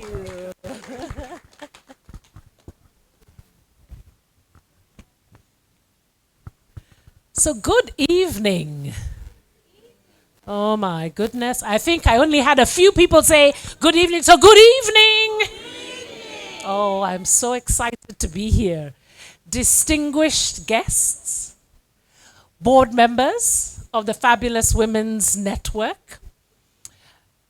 you. So, good evening. Oh my goodness. I think I only had a few people say good evening. So, good evening. Oh, I'm so excited to be here. Distinguished guests, board members of the Fabulous Women's Network,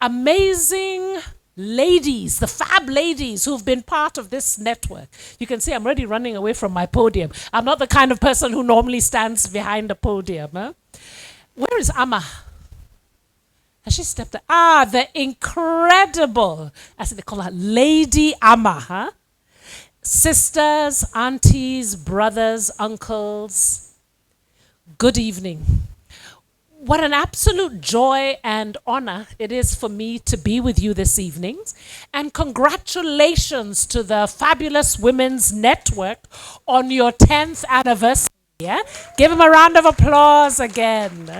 amazing ladies, the fab ladies who've been part of this network. You can see I'm already running away from my podium. I'm not the kind of person who normally stands behind a podium. Huh? Where is Amma? Has she stepped out? The incredible, as they call her, Lady Amma. Huh? Sisters, aunties, brothers, uncles, good evening. What an absolute joy and honor it is for me to be with you this evening. And congratulations to the Fabulous Women's Network on your 10th anniversary. Yeah? Give them a round of applause again.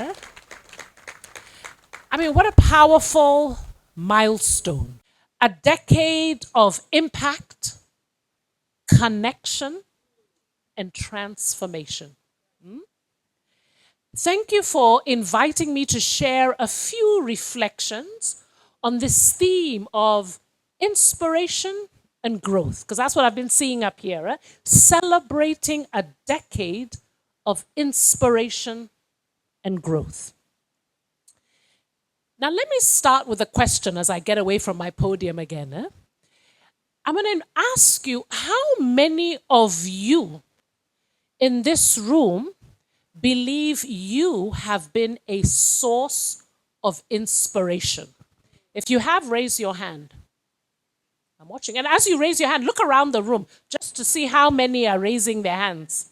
I mean, what a powerful milestone. A decade of impact, connection, and transformation. Thank you for inviting me to share a few reflections on this theme of inspiration and growth, because that's what I've been seeing up here, celebrating a decade of inspiration and growth. Now, let me start with a question as I get away from my podium again. I'm going to ask you, how many of you in this room believe you have been a source of inspiration? If you have, raise your hand. I'm watching. And as you raise your hand, look around the room just to see how many are raising their hands.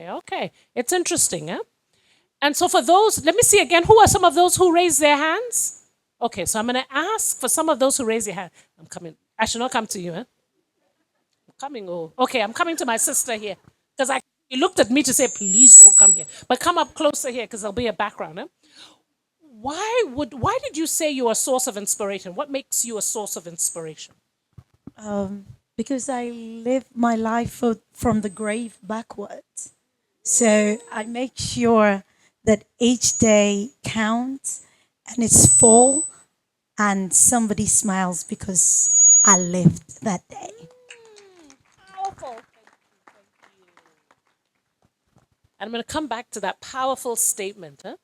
Okay. It's interesting, huh? And so for those, let me see again, who are some of those who raise their hands? Okay, so I'm going to ask for some of those who raise your hand. I'm coming. I should not come to you, huh? I'm coming. Oh, okay, I'm coming to my sister here. Because you looked at me to say, please don't come here. But come up closer here because there'll be a background. Huh? Why did you say you're a source of inspiration? What makes you a source of inspiration? Because I live my life from the grave backwards. So I make sure that each day counts and it's full and somebody smiles because I lived that day. Powerful. Thank you. And I'm going to come back to that powerful statement. Huh?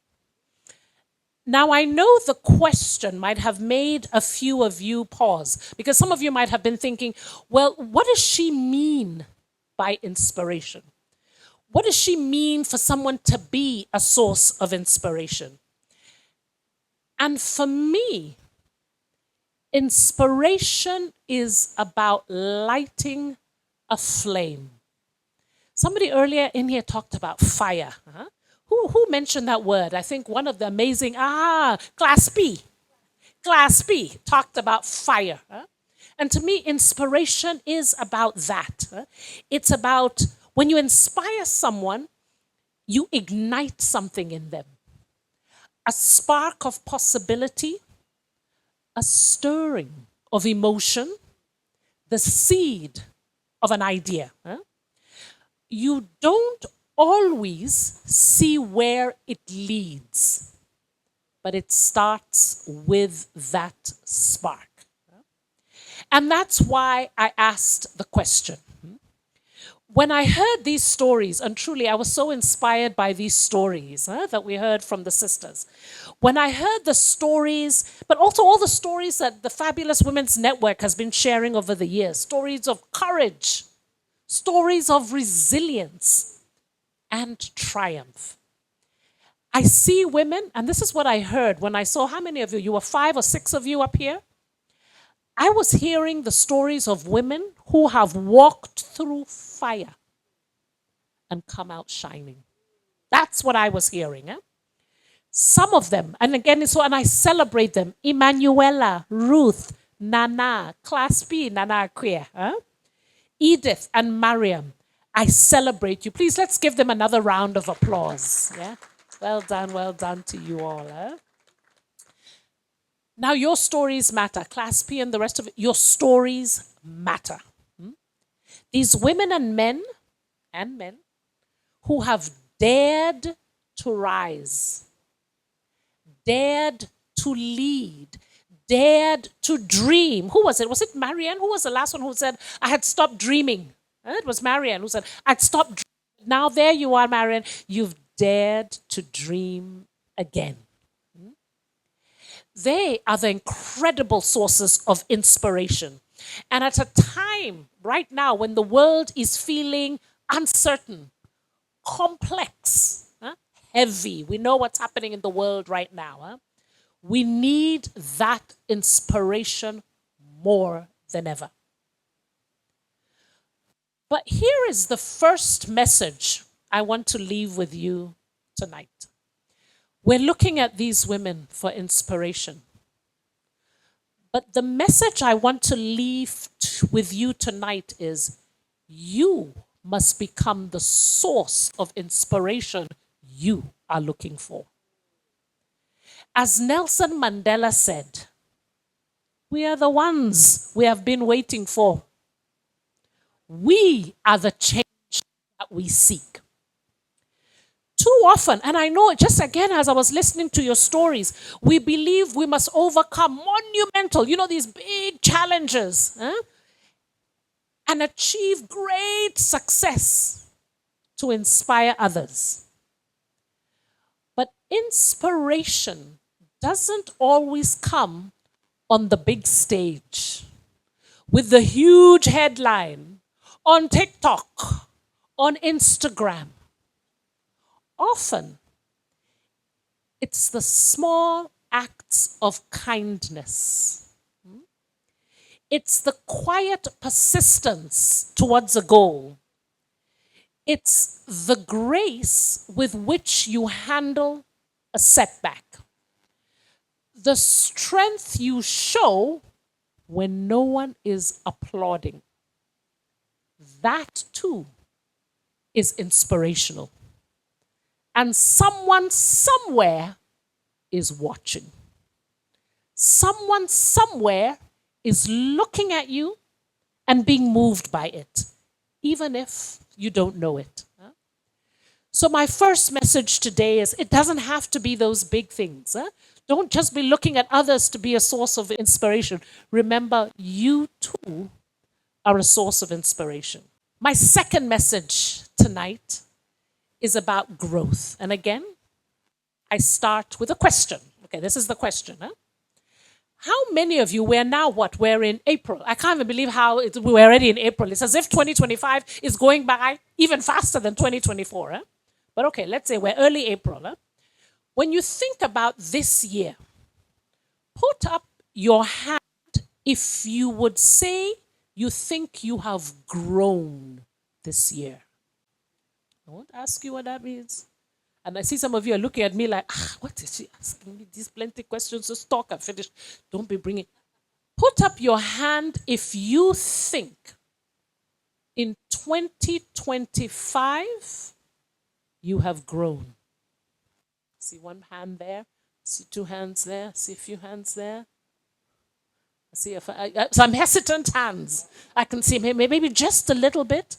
Now, I know the question might have made a few of you pause, because some of you might have been thinking, well, what does she mean by inspiration? What does she mean for someone to be a source of inspiration? And for me, inspiration is about lighting a flame. Somebody earlier in here talked about fire. Huh? Who mentioned that word? I think one of the amazing, Class B talked about fire. Huh? And to me, inspiration is about that. Huh? It's about when you inspire someone, you ignite something in them. A spark of possibility, a stirring of emotion, the seed of an idea. Huh? You don't always see where it leads, but it starts with that spark. And that's why I asked the question. When I heard these stories, and truly I was so inspired by these stories that we heard from the sisters. When I heard the stories, but also all the stories that the Fabulous Women's Network has been sharing over the years, stories of courage, stories of resilience and triumph. I see women, and this is what I heard when I saw how many of you were 5 or 6 of you up here. I was hearing the stories of women who have walked through fire and come out shining. That's what I was hearing. Some of them, and again, and I celebrate them. Emanuela, Ruth, Nana, Class B, Nana Queer, Edith and Mariam. I celebrate you. Please, let's give them another round of applause. Yeah, well done to you all. Now, your stories matter. Class P and the rest of it, your stories matter. These women and men who have dared to rise, dared to lead, dared to dream. Who was it? Was it Marianne? Who was the last one who said, I had stopped dreaming? It was Marianne who said, I'd stopped dreaming. Now there you are, Marianne. You've dared to dream again. They are the incredible sources of inspiration. And at a time right now when the world is feeling uncertain, complex, heavy, we know what's happening in the world right now. We need that inspiration more than ever. But here is the first message I want to leave with you tonight. We're looking at these women for inspiration. But the message I want to leave with you tonight is you must become the source of inspiration you are looking for. As Nelson Mandela said, we are the ones we have been waiting for. We are the change that we seek. Too often, and I know just again as I was listening to your stories, we believe we must overcome monumental, these big challenges, and achieve great success to inspire others. But inspiration doesn't always come on the big stage with the huge headline on TikTok, on Instagram. Often, it's the small acts of kindness. It's the quiet persistence towards a goal. It's the grace with which you handle a setback. The strength you show when no one is applauding. That too is inspirational. And someone somewhere is watching. Someone somewhere is looking at you and being moved by it, even if you don't know it. So my first message today is it doesn't have to be those big things. Don't just be looking at others to be a source of inspiration. Remember, you too are a source of inspiration. My second message tonight is about growth. And again, I start with a question. Okay, this is the question. How many of you, we're in April. I can't even believe we're already in April. It's as if 2025 is going by even faster than 2024. But okay, let's say we're early April. When you think about this year, put up your hand if you would say you think you have grown this year. I won't ask you what that means. And I see some of you are looking at me like, what is she asking me? These plenty questions. Just talk and finish. Don't be bringing. Put up your hand if you think in 2025 you have grown. See one hand there. See two hands there. See a few hands there. See some hesitant hands. I can see maybe just a little bit.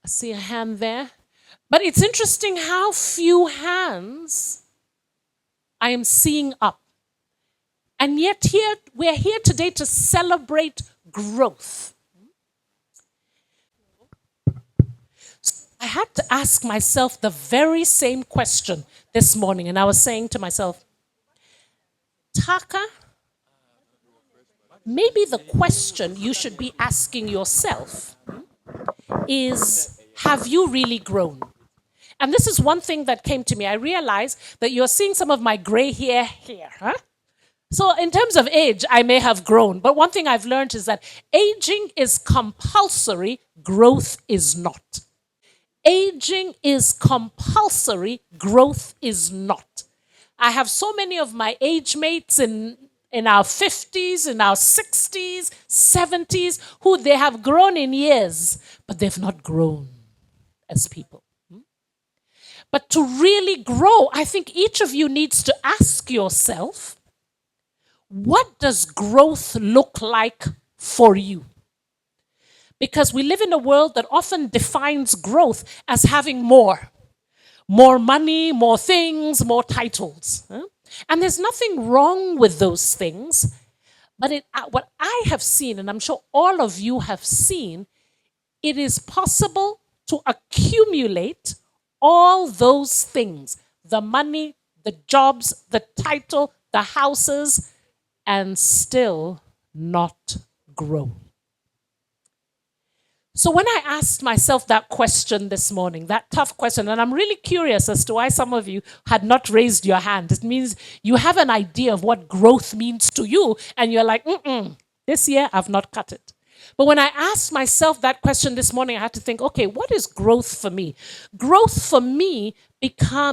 I see a hand there. But it's interesting how few hands I am seeing up. And yet we're here today to celebrate growth. So I had to ask myself the very same question this morning. And I was saying to myself, Taaka, maybe the question you should be asking yourself is, have you really grown? And this is one thing that came to me. I realized that you're seeing some of my gray hair here. So in terms of age, I may have grown. But one thing I've learned is that aging is compulsory, growth is not. Aging is compulsory, growth is not. I have so many of my age mates in our 50s, in our 60s, 70s, who they have grown in years, but they've not grown as people. But to really grow, I think each of you needs to ask yourself, what does growth look like for you? Because we live in a world that often defines growth as having more money, more things, more titles. And there's nothing wrong with those things. But what I have seen, and I'm sure all of you have seen, it is possible to accumulate all those things, the money, the jobs, the title, the houses, and still not grow. So when I asked myself that question this morning, that tough question, and I'm really curious as to why some of you had not raised your hand. It means you have an idea of what growth means to you, and you're like, this year I've not cut it. But when I asked myself that question this morning, I had to think, okay, what is growth for me? Growth for me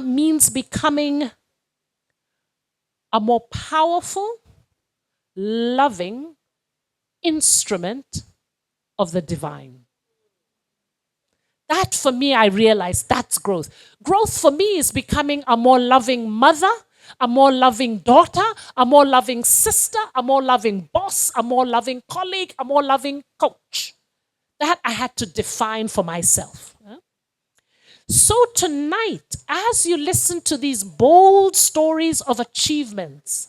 means becoming a more powerful, loving instrument of the divine. That for me, I realized that's growth. Growth for me is becoming a more loving mother, a more loving daughter, a more loving sister, a more loving boss, a more loving colleague, a more loving coach. That I had to define for myself. So tonight, as you listen to these bold stories of achievements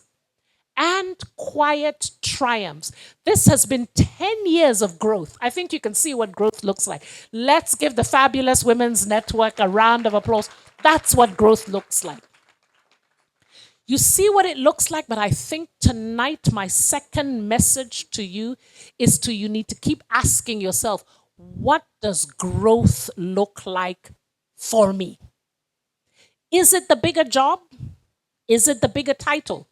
and quiet triumphs, this has been 10 years of growth. I think you can see what growth looks like. Let's give the Fabulous Women's Network a round of applause. That's what growth looks like. You see what it looks like, but I think tonight my second message to you is you need to keep asking yourself, what does growth look like for me? Is it the bigger job? Is it the bigger title?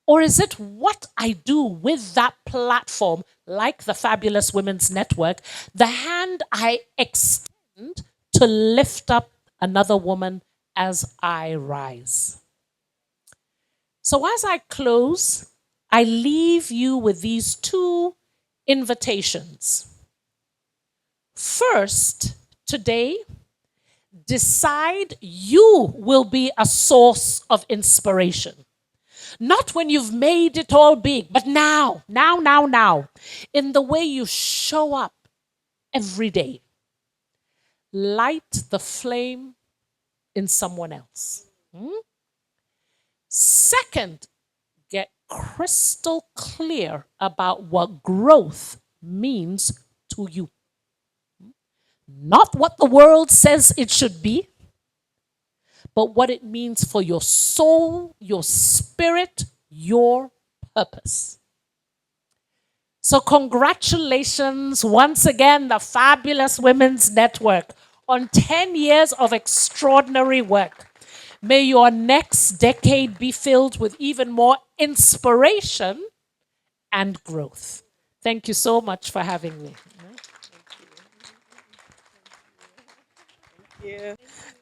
Or is it what I do with that platform, like the Fabulous Women's Network, the hand I extend to lift up another woman as I rise? So as I close, I leave you with these two invitations. First, today, decide you will be a source of inspiration. Not when you've made it all big, but now, in the way you show up every day. Light the flame in someone else. Second, get crystal clear about what growth means to you. Not what the world says it should be, but what it means for your soul, your spirit, your purpose. So congratulations once again, the Fabulous Women's Network, on 10 years of extraordinary work. May your next decade be filled with even more inspiration and growth. Thank you so much for having me.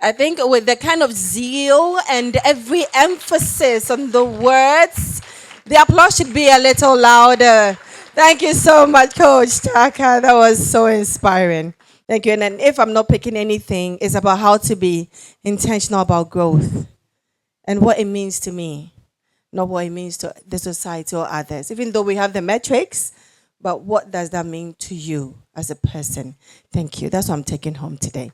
I think with the kind of zeal and every emphasis on the words, the applause should be a little louder. Thank you so much, Coach Taaka. That was so inspiring. Thank you. And then if I'm not picking anything, it's about how to be intentional about growth and what it means to me, not what it means to the society or others. Even though we have the metrics, but what does that mean to you as a person? Thank you. That's what I'm taking home today.